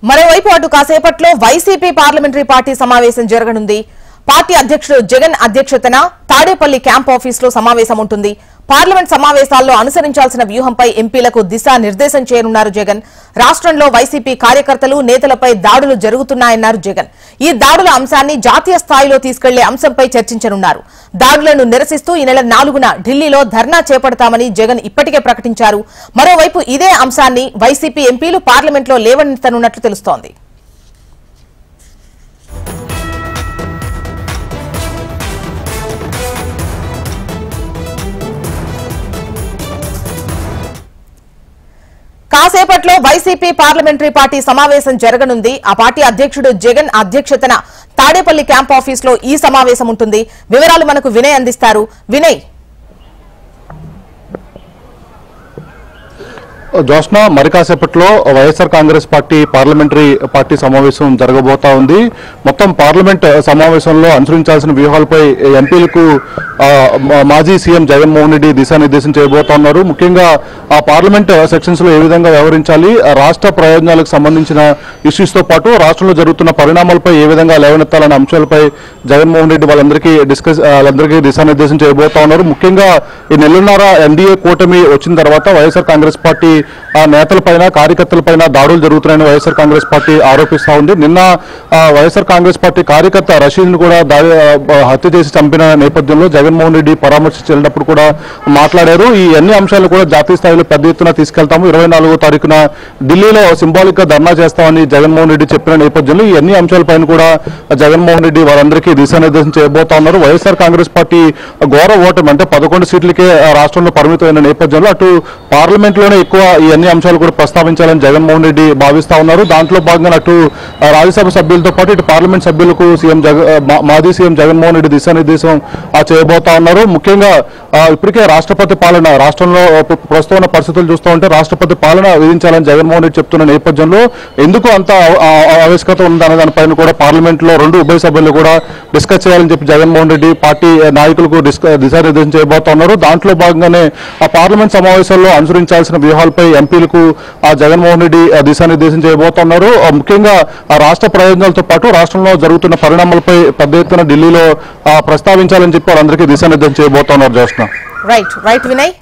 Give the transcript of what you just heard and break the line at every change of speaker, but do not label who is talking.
మరోవైపు అటు కాసేపట్లో వైసీపీ పార్లమెంటరీ పార్టీ సమావేశం జరగనుంది. పార్టీ అధ్యక్షుడు జగన్ అధ్యక్షతన తాడేపల్లి క్యాంప్ ఆఫీసులో సమావేశం ఉంటుంది. పార్లమెంట్ సమావేశాల్లో అనుసరించాల్సిన వ్యూహంపై ఎంపీలకు దిశానిర్దేశం చేయనున్నారు జగన్. రాష్ట్రంలో వైసీపీ కార్యకర్తలు నేతలపై దాడులు జరుగుతున్నాయన్నారు జగన్. ఈ దాడుల అంశాన్ని జాతీయ స్థాయిలో తీసుకెళ్లే అంశంపై చర్చించనున్నారు. దాడులను నిరసిస్తూ ఈ నెల 4న ఢిల్లీలో ధర్నా చేపడతామని జగన్ ఇప్పటికే ప్రకటించారు. మరోవైపు ఇదే అంశాన్ని వైసీపీ ఎంపీలు పార్లమెంట్లో లేవనెత్తనున్నట్లు తెలుస్తోంది. కాసేపట్లో వైసీపీ పార్లమెంటరీ పార్టీ సమావేశం జరగనుంది. ఆ పార్టీ అధ్యక్షుడు జగన్ అధ్యక్షతన తాడేపల్లి క్యాంప్ ఆఫీసులో ఈ సమావేశం ఉంటుంది. వివరాలు మనకు వినయ్ అందిస్తారు. వినయ్,
జోష్న, మరి కాసేపట్లో YSR Congress party parliamentary party సమావేశం జరగబోతా ఉంది. మొత్తం పార్లమెంట్ సమావేశంలో అనుసరించాల్సిన వ్యూహాలపై ఎంపీలకు మాజీ సీఎం జగన్మోహన్ రెడ్డి దిశానిర్దేశం చేయబోతా ఉన్నారు. ముఖ్యంగా ఆ పార్లమెంట్ సెక్షన్స్ లో ఏ విధంగా వ్యవహరించాలి, రాష్ట్ర ప్రయోజనాలకు సంబంధించిన ఇష్యూస్ తో పాటు రాష్ట్రంలో జరుగుతున్న పరిణామాలపై ఏ విధంగా లేవనెత్తాలనే అంశాలపై జగన్మోహన్ రెడ్డి వాళ్ళందరికీ దిశానిర్దేశం చేయబోతా ఉన్నారు. ముఖ్యంగా ఈ నెలన్నర ఎన్డీఏ కూటమి వచ్చిన తర్వాత వైఎస్ఆర్ కాంగ్రెస్ పార్టీ నేతలపైన కార్యకర్తలపైన దాడులు జరుగుతున్నాయని వైఎస్ఆర్ కాంగ్రెస్ పార్టీ ఆరోపిస్తూ ఉంది. నిన్న వైఎస్ఆర్ కాంగ్రెస్ పార్టీ కార్యకర్త రషీద్ ను కూడా హత్య చేసి చంపిన నేపథ్యంలో జగన్మోహన్ రెడ్డి పరామర్శించి వెళ్ళినప్పుడు కూడా మాట్లాడారు. ఈ అన్ని అంశాలు కూడా జాతీయ స్థాయిలో పెద్ద ఎత్తున తీసుకెళ్తాము, 24వ తారీఖున ఢిల్లీలో సింబాలిక్ గా ధర్నా చేస్తామని జగన్మోహన్ రెడ్డి చెప్పిన నేపథ్యంలో ఈ అన్ని అంశాలపైన కూడా జగన్మోహన్ రెడ్డి వారందరికీ దిశానిర్దేశం చేయబోతా ఉన్నారు. వైఎస్ఆర్ కాంగ్రెస్ పార్టీ ఘోర ఓటమి అంటే 11 సీట్లకే రాష్ట్రంలో పరిమితమైన నేపథ్యంలో అటు పార్లమెంట్ లోనే ఎక్కువ ఈ అన్ని అంశాలు కూడా ప్రస్తావించాలని జగన్మోహన్ రెడ్డి భావిస్తా ఉన్నారు. దాంట్లో భాగంగా అటు రాజ్యసభ సభ్యులతో పాటు ఇటు పార్లమెంట్ సభ్యులకు మాజీ సీఎం జగన్మోహన్ రెడ్డి దిశానిర్దేశం చేయబోతా ఉన్నారు. ముఖ్యంగా ఇప్పటికే రాష్ట్రపతి పాలన రాష్ట్రంలో ప్రస్తుతం ఉన్న పరిస్థితులు చూస్తూ ఉంటే రాష్ట్రపతి పాలన విధించాలని జగన్మోహన్ రెడ్డి చెప్తున్న నేపథ్యంలో ఎందుకు అంత ఆవశ్యకత ఉందనే దానిపైన కూడా పార్లమెంట్ లో 2 ఉభయ సభ్యులు కూడా డిస్కస్ చేయాలని చెప్పి జగన్మోహన్ రెడ్డి పార్టీ నాయకులకు దిశానిర్దేశం చేయబోతా ఉన్నారు. దాంట్లో భాగంగానే ఆ పార్లమెంట్ సమావేశాల్లో అనుసరించాల్సిన వ్యూహాలపై ఎంపీలకు జగన్మోహన్ రెడ్డి దిశానిర్దేశం చేయబోతున్నారు. ముఖ్యంగా రాష్ట్ర ప్రయోజనాలతో పాటు రాష్ట్రంలో జరుగుతున్న పరిణామాలపై పెద్ద ఎత్తున ఢిల్లీలో ప్రస్తావించాలని చెప్పి వాళ్ళందరికీ దిశానిర్దేశం చేయబోతున్నారు. జోష్న,
రైట్ వినయ్.